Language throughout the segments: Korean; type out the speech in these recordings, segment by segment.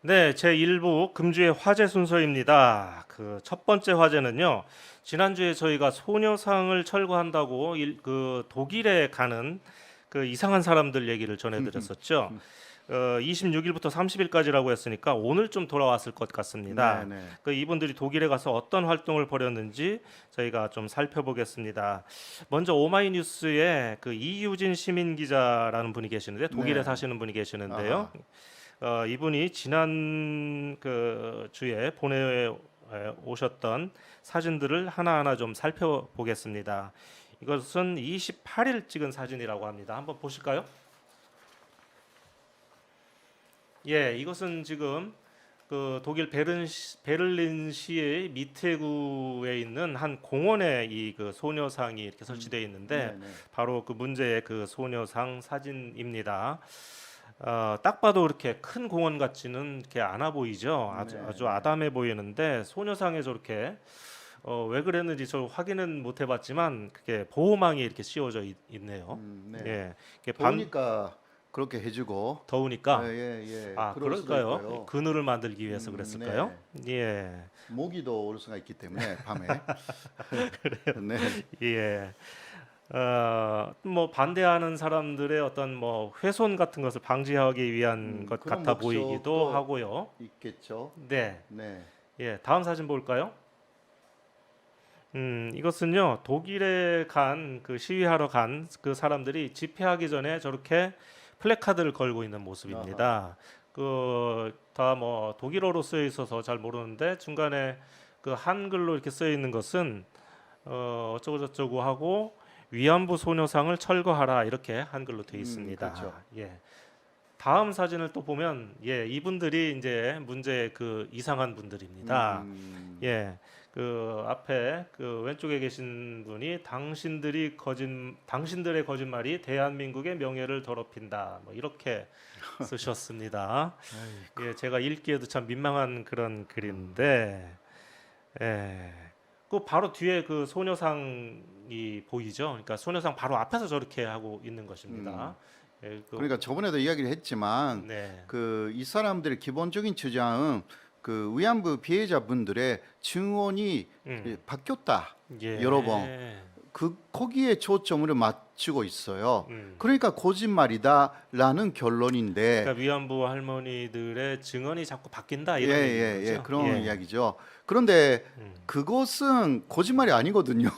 네, 제1부 금주의 화제 순서입니다. 그 첫 번째 화제는요. 지난주에 저희가 소녀상을 철거한다고 독일에 가는 그 이상한 사람들 얘기를 전해드렸었죠. 26일부터 30일까지라고 했으니까 오늘 좀 돌아왔을 것 같습니다. 네네. 그 이분들이 독일에 가서 어떤 활동을 벌였는지 저희가 좀 살펴보겠습니다. 먼저 오마이뉴스에 그 이유진 시민 기자라는 분이 계시는데 독일에 네. 사시는 분이 계시는데요. 아하. 이분이 지난 그 주에 보내 오셨던 사진들을 하나하나 좀 살펴보겠습니다. 이것은 28일 찍은 사진이라고 합니다. 한번 보실까요? 예, 이것은 지금 그 독일 베를린시의 미테구에 있는 한 공원에 이 그 소녀상이 이렇게 설치되어 있는데 네네. 바로 그 문제의 그 소녀상 사진입니다. 딱 봐도 이렇게 큰 공원 같지는 이렇게 않아 보이죠. 아주 네네. 아담해 보이는데 소녀상에 저렇게 왜 그랬는지 저 확인은 못 해봤지만 그게 보호망이 이렇게 씌워져 있네요. 네. 예, 이게 더우니까 그렇게 해주고. 더우니까 예. 아, 그럴 수도 그럴까요? 있고요. 그늘을 만들기 위해서 그랬을까요? 네. 예, 모기도 올 수가 있기 때문에 밤에. 네. 예. 뭐 반대하는 사람들의 어떤 뭐 훼손 같은 것을 방지하기 위한 것 그런 같아 보이기도 목적도 하고요. 있겠죠. 네, 네. 예. 다음 사진 볼까요? 이것은요, 독일에 간 그 시위하러 간 그 사람들이 집회하기 전에 저렇게 플래카드를 걸고 있는 아하. 모습입니다. 그 다 뭐 독일어로 쓰여 있어서 잘 모르는데 중간에 그 한글로 이렇게 쓰여 있는 것은 어쩌고 저쩌고 하고 위안부 소녀상을 철거하라 이렇게 한글로 되어 있습니다. 그렇죠. 예. 다음 사진을 또 보면 예, 이분들이 이제 문제의 그 이상한 분들입니다. 음. 예, 그 앞에 그 왼쪽에 계신 분이 당신들의 거짓말이 대한민국의 명예를 더럽힌다. 뭐 이렇게 쓰셨습니다. 예, 제가 읽기에도 참 민망한 그런 글인데, 예, 그 바로 뒤에 그 소녀상이 보이죠. 그러니까 소녀상 바로 앞에서 저렇게 하고 있는 음. 것입니다. 예, 그러니까 저번에도 이야기를 했지만 네, 그 이 사람들의 기본적인 주장은 그 위안부 피해자분들의 증언이 음, 바뀌었다 여러 번 예, 그 거기에 초점을 맞추고 있어요. 음. 그러니까 거짓말이다라는 결론인데 그러니까 위안부 할머니들의 증언이 자꾸 바뀐다 이런 얘기인 예예예 거죠. 그런 예. 이야기죠. 그런데 음. 그것은 거짓말이 아니거든요.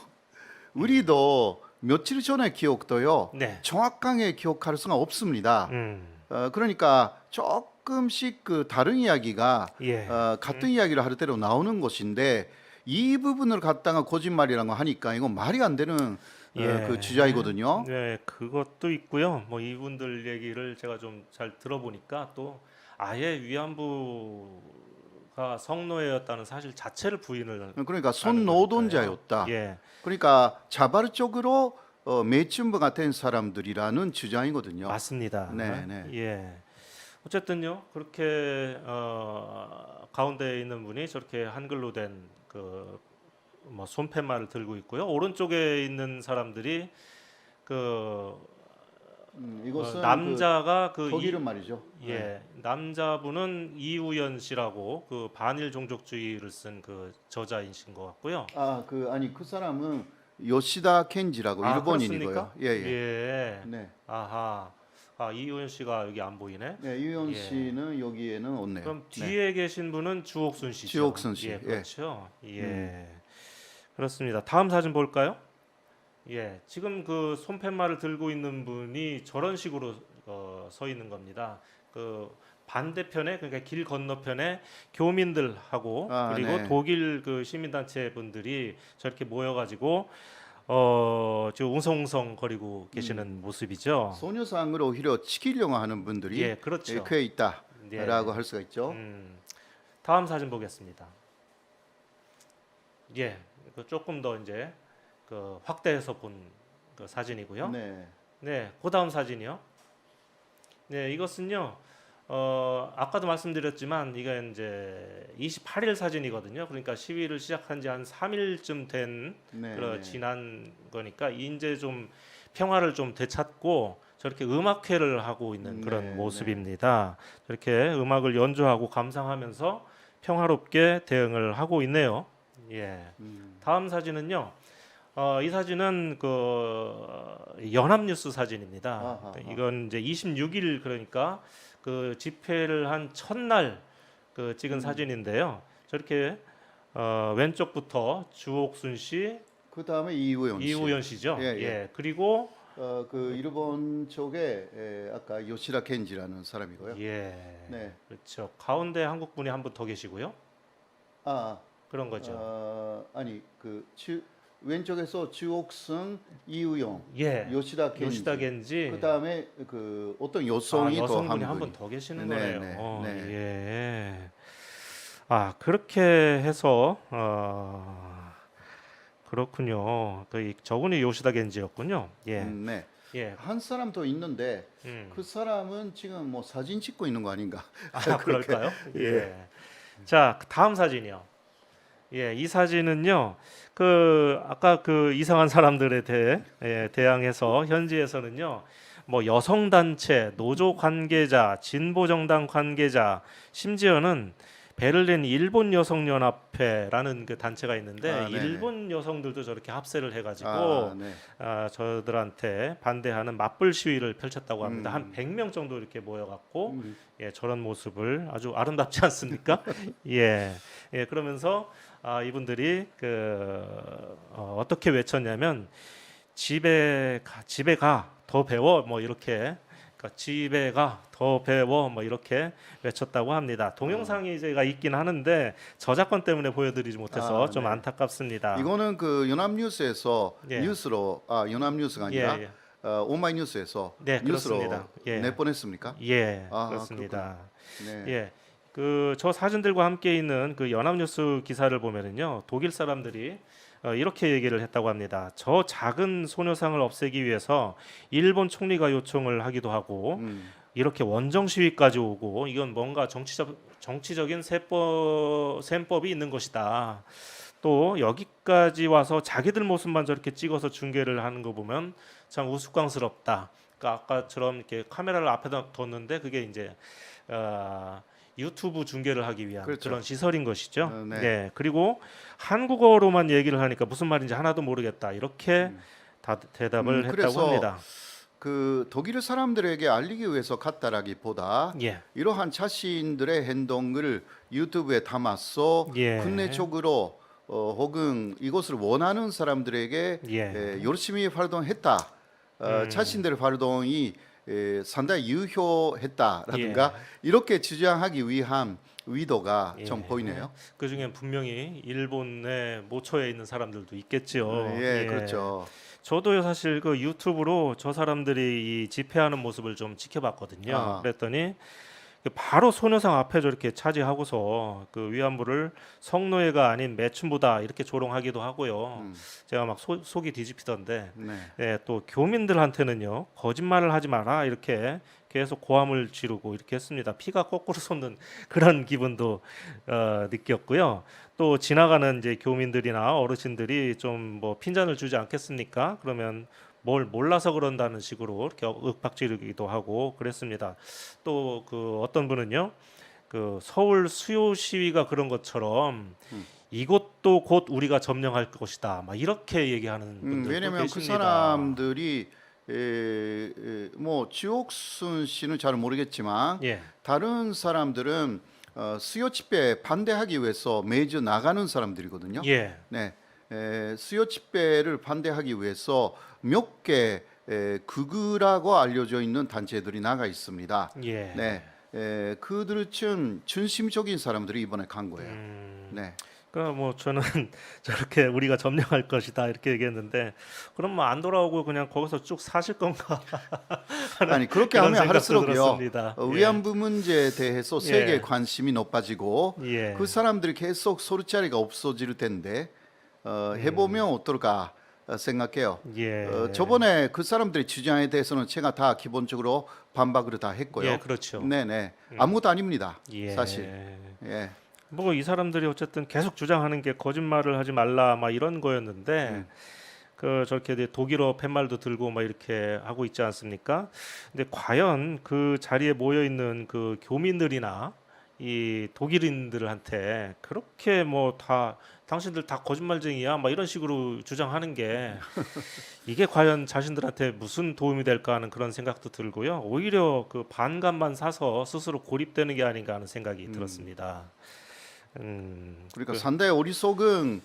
우리도 며칠 전의 기억도요 네. 정확하게 기억할 수가 없습니다. 음. 그러니까 조금씩 그 다른 이야기가 예. 같은 이야기를 할 때로 나오는 것인데 이 부분을 갖다가 거짓말이라고 하니까 이건 말이 안 되는 그 예. 주장이거든요. 네, 그것도 있고요. 뭐 이분들 얘기를 제가 좀 잘 들어보니까 또 아예 위안부가 성노예였다는 사실 자체를 부인을 그러니까 하는 거니까요. 손노동자였다. 예. 그러니까 자발적으로 매춘부가 된 사람들이라는 주장이거든요. 맞습니다. 네, 네. 예. 어쨌든요, 그렇게 가운데 있는 분이 저렇게 한글로 된 그 뭐 손팻말을 들고 있고요. 오른쪽에 있는 사람들이 그 이것은 그 남자가 그 독일은 말이죠. 네. 예, 남자분은 이우연 씨라고 그 반일 종족주의를 쓴 그 저자이신 것 같고요. 아니 그 사람은 요시다 켄지라고 아, 일본인이고요. 그렇습니까? 예, 예. 예. 네. 아하. 아, 이우연 씨가 여기 안 보이네. 네, 유현 예. 씨는 여기에는 없네요. 그럼 네. 뒤에 계신 분은 주옥순 씨죠. 지옥순 씨. 예, 예. 그렇죠. 음. 예, 그렇습니다. 다음 사진 볼까요? 예, 지금 그 손팻말을 들고 있는 분이 저런 식으로 서 있는 겁니다. 그 반대편에 그러니까 길 건너편에 교민들하고 그리고 네. 독일 그 시민단체 분들이 저렇게 모여가지고 지금 웅성웅성 거리고 계시는 모습이죠. 소녀상을 오히려 지키려고 하는 분들이 예, 그렇죠. 꽤 있다라고 예, 할 수가 있죠. 다음 사진 보겠습니다. 예, 그 조금 더 이제 그 확대해서 본 그 사진이고요. 네. 네, 그 다음 사진이요. 네, 이것은요. 아까도 말씀드렸지만 이게 이제 28일 사진이거든요. 그러니까 시위를 시작한 지 한 3일쯤 된 네, 그런 네. 지난 거니까 이제 좀 평화를 좀 되찾고 저렇게 음악회를 하고 있는 그런 네, 모습입니다. 저렇게 음악을 연주하고 감상하면서 평화롭게 대응을 하고 있네요. 예. 다음 사진은요. 이 사진은 그 연합뉴스 사진입니다. 아하, 이건 이제 26일 그러니까 그 집회를 한 첫날 그 찍은 사진인데요. 저렇게 왼쪽부터 주옥순 씨, 그 다음에 이우연 씨. 이우연 씨죠. 예, 예. 예. 그리고 그 일본 쪽에 아까 요시다 켄지라는 사람이고요. 예. 네. 그렇죠. 가운데 한국 분이 한 분 더 계시고요. 아, 그런 거죠. 아니 왼쪽에서 주옥승, 이우영, 예. 요시다 켄지. 요시다 겐지. 그 다음에 그 어떤 여성이 더 여성분이 한 한 분이. 분 더 계시는 네, 거네요. 네. 예. 그렇게 해서 그렇군요. 저분이 요시다 겐지였군요. 예. 네. 예. 한 사람 더 있는데 음. 그 사람은 지금 뭐 사진 찍고 있는 거 아닌가? 그럴까요? 예. 예. 자, 다음 사진이요. 예, 이 사진은요. 그 아까 그 이상한 사람들에 대항해서 현지에서는요. 뭐 여성 단체, 노조 관계자, 진보 정당 관계자, 심지어는 베를린 일본 여성 연합회라는 그 단체가 있는데 네네. 일본 여성들도 저렇게 합세를 해가지고 네. 저들한테 반대하는 맞불 시위를 펼쳤다고 합니다. 한 100명 정도 이렇게 모여갖고 예, 저런 모습을 아주 아름답지 않습니까? 예, 예, 그러면서 이분들이 어떻게 외쳤냐면 집에 가 더 배워 뭐 이렇게 그러니까 집에 가 더 배워 뭐 이렇게 외쳤다고 합니다. 동영상이 제가 있긴 하는데 저작권 때문에 보여드리지 못해서 좀 네. 안타깝습니다. 이거는 그 연합뉴스에서 예. 뉴스로 연합뉴스가 아니라 예, 오마이뉴스에서 네, 뉴스로 그렇습니다. 예. 내보냈습니까? 예, 아, 그렇습니다. 네. 예. 저 사진들과 함께 있는 그 연합뉴스 기사를 보면은요, 독일 사람들이 이렇게 얘기를 했다고 합니다. 저 작은 소녀상을 없애기 위해서 일본 총리가 요청을 하기도 하고, 이렇게 원정 시위까지 오고, 이건 뭔가 정치적인 셈법이 있는 것이다. 또 여기까지 와서 자기들 모습만 저렇게 찍어서 중계를 하는 거 보면 참 우스꽝스럽다. 그러니까 아까처럼 이렇게 카메라를 앞에다 뒀는데 그게 이제 유튜브 중계를 하기 위한 그렇죠. 그런 시설인 것이죠. 네. 네. 그리고 한국어로만 얘기를 하니까 무슨 말인지 하나도 모르겠다. 이렇게 대답을 했다고 그래서 합니다. 그 독일 사람들에게 알리기 위해서 갔다라기보다 예. 이러한 자신들의 행동을 유튜브에 담아서 예. 국내적으로 혹은 이것을 원하는 사람들에게 예. 열심히 활동했다. 자신들의 활동이 상당히 유효했다라든가 이렇게 주장하기 위한 의도가 좀 보이네요. 그 중에 분명히 일본의 모처에 있는 사람들도 있겠죠. 예, 그렇죠. 저도 사실 그 유튜브로 저 사람들이 이 집회하는 모습을 좀 지켜봤거든요. 그랬더니 바로 소녀상 앞에 저렇게 차지하고서 그 위안부를 성노예가 아닌 매춘부다 이렇게 조롱하기도 하고요. 제가 막 속이 뒤집히던데 네. 예, 또 교민들한테는요 거짓말을 하지 마라 이렇게 계속 고함을 지르고 이렇게 했습니다. 피가 거꾸로 솟는 그런 기분도 느꼈고요. 또 지나가는 이제 교민들이나 어르신들이 좀 뭐 핀잔을 주지 않겠습니까? 그러면 뭘 몰라서 그런다는 식으로 이렇게 윽박지르기도 하고 그랬습니다. 또 그 어떤 분은요, 그 서울 수요 시위가 그런 것처럼 이곳도 곧 우리가 점령할 것이다. 막 이렇게 얘기하는 분들도 왜냐하면 그 계십니다. 사람들이 뭐 지옥순 씨는 잘 모르겠지만 예, 다른 사람들은 수요 집회 반대하기 위해서 매주 나가는 사람들이거든요. 예, 네, 수요 집회를 반대하기 위해서 몇 개 극우라고 알려져 있는 단체들이 나가 있습니다. 예. 네, 그들은 중심적인 사람들이 이번에 간 거예요. 네. 그러니까 뭐 저는 저렇게 우리가 점령할 것이다 이렇게 얘기했는데 그럼 뭐 안 돌아오고 그냥 거기서 쭉 사실 건가? 아니 그렇게 그런 하면 생각도 할수록요 들었습니다. 위안부 문제에 대해서 세계 예. 관심이 높아지고 예. 그 사람들이 계속 소리 자리가 없어질 텐데 해보면 어떨까 생각해요. 예. 저번에 그 사람들의 주장에 대해서는 제가 다 기본적으로 반박을 다 했고요. 예, 그렇죠. 네네 아무것도 아닙니다. 예. 사실. 예. 뭐 이 사람들이 어쨌든 계속 주장하는 게 거짓말을 하지 말라 막 이런 거였는데 그 저렇게 이제 독일어 팻말도 들고 막 이렇게 하고 있지 않습니까? 근데 과연 그 자리에 모여 있는 그 교민들이나 이 독일인들한테 그렇게 뭐 다 당신들 다 거짓말쟁이야 막 이런 식으로 주장하는 게 이게 과연 자신들한테 무슨 도움이 될까 하는 그런 생각도 들고요. 오히려 그 반감만 사서 스스로 고립되는 게 아닌가 하는 생각이 들었습니다. 그러니까 상당히 어리석은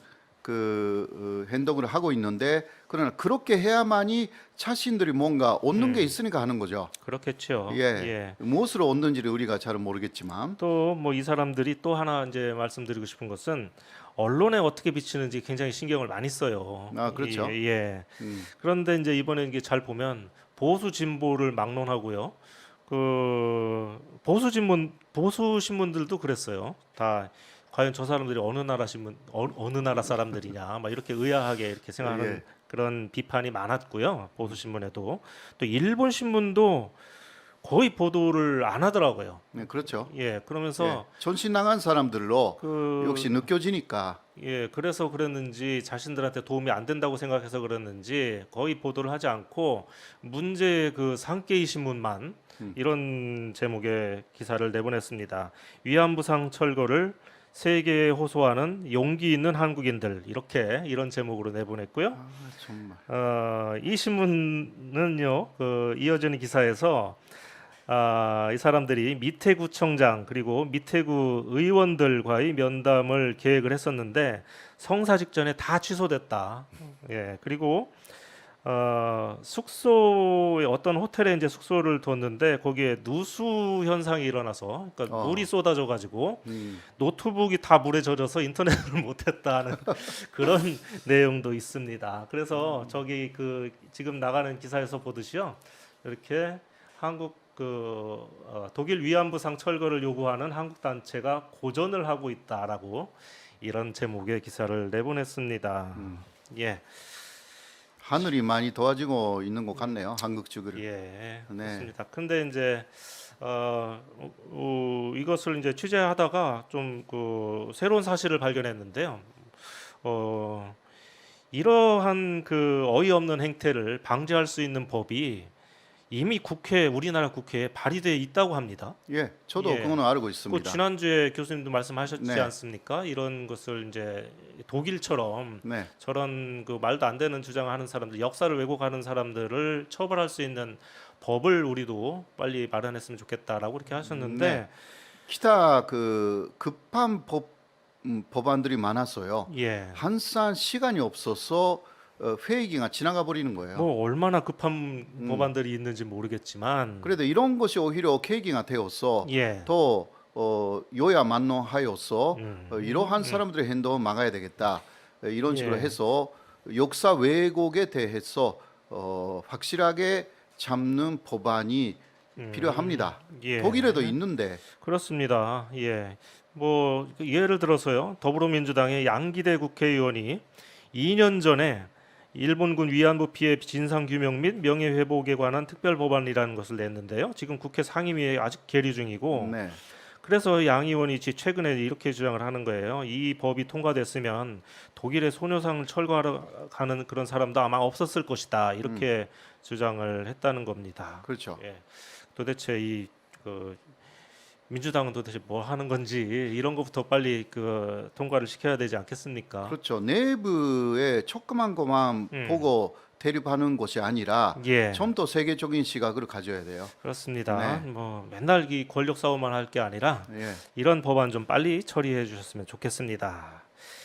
행동을 하고 있는데 그러나 그렇게 해야만이 자신들이 뭔가 얻는 게 있으니까 하는 거죠. 그렇겠죠. 예. 예. 무엇으로 얻는지를 우리가 잘 모르겠지만 또 뭐 이 사람들이 또 하나 이제 말씀드리고 싶은 것은 언론에 어떻게 비치는지 굉장히 신경을 많이 써요. 아, 그렇죠. 예. 예. 음, 그런데 이제 이번에 이게 잘 보면 보수 진보를 막론하고요. 그 보수 신문들도 그랬어요. 다 과연 저 사람들이 어느 나라 사람들이냐 막 이렇게 의아하게 이렇게 생각하는 예. 그런 비판이 많았고요. 보수 신문에도 또 일본 신문도 거의 보도를 안 하더라고요. 네, 그렇죠. 예, 예. 그러면서 전신당한 사람들로 그 역시 느껴지니까 예, 그래서 그랬는지 자신들한테 도움이 안 된다고 생각해서 그랬는지 거의 보도를 하지 않고 문제 그 산케이 신문만 이런 제목의 기사를 내보냈습니다. 위안부상 철거를 세계에 호소하는 용기 있는 한국인들 이렇게 이런 제목으로 내보냈고요. 아, 정말 이 신문은요, 그 이어지는 기사에서 이 사람들이 미태구청장 그리고 미태구 의원들과의 면담을 계획을 했었는데 성사 직전에 다 취소됐다. 예, 그리고 숙소에 어떤 호텔에 이제 숙소를 뒀는데 거기에 누수 현상이 일어나서 그러니까 어. 물이 쏟아져 가지고 음, 노트북이 다 물에 젖어서 인터넷을 못했다는 그런 내용도 있습니다. 그래서 저기 그 지금 나가는 기사에서 보듯이요, 이렇게 독일 위안부상 철거를 요구하는 한국 단체가 고전을 하고 있다라고 이런 제목의 기사를 내보냈습니다. 예, 하늘이 많이 도와주고 있는 것 같네요. 한국 측을. 예, 네. 그렇습니다. 근데 이제 이것을 이제 취재하다가 좀 그 새로운 사실을 발견했는데요. 이러한 그 어이없는 행태를 방지할 수 있는 법이 이미 우리나라 국회에 발의돼 있다고 합니다. 예, 저도 예. 그거는 알고 그 있습니다. 지난주에 교수님도 말씀하셨지 네. 않습니까? 이런 것을 이제 독일처럼 네, 저런 그 말도 안 되는 주장하는 사람들, 역사를 왜곡하는 사람들을 처벌할 수 있는 법을 우리도 빨리 마련했으면 좋겠다라고 그렇게 하셨는데, 네. 기타 급한 법안들이 많았어요. 예, 항상 시간이 없어서 회기가 지나가 버리는 거예요. 뭐 얼마나 급한 법안들이 있는지 모르겠지만, 그래도 이런 것이 오히려 계기가 되어서 예, 더 요야 만노하여서 음, 이러한 사람들의 행동을 막아야 되겠다. 이런 식으로 예. 해서 역사 왜곡에 대해서 확실하게 잡는 법안이 필요합니다. 예. 독일에도 있는데 그렇습니다. 예. 뭐 예를 들어서요. 더불어민주당의 양기대 국회의원이 2년 전에 일본군 위안부 피해 진상 규명 및 명예 회복에 관한 특별 법안이라는 것을 냈는데요. 지금 국회 상임위에 아직 계류 중이고, 네. 그래서 양 의원이 최근에 이렇게 주장을 하는 거예요. 이 법이 통과됐으면 독일의 소녀상을 철거하러 가는 그런 사람도 아마 없었을 것이다. 이렇게 주장을 했다는 겁니다. 그렇죠. 예. 도대체 그 민주당은 도대체 뭐 하는 건지 이런 것부터 빨리 그 통과를 시켜야 되지 않겠습니까? 그렇죠. 내부에 조그만 것만 보고 대립하는 것이 아니라 예, 좀 더 세계적인 시각을 가져야 돼요. 그렇습니다. 네. 뭐 맨날 이 권력 싸움만 할 게 아니라 예. 이런 법안 좀 빨리 처리해 주셨으면 좋겠습니다.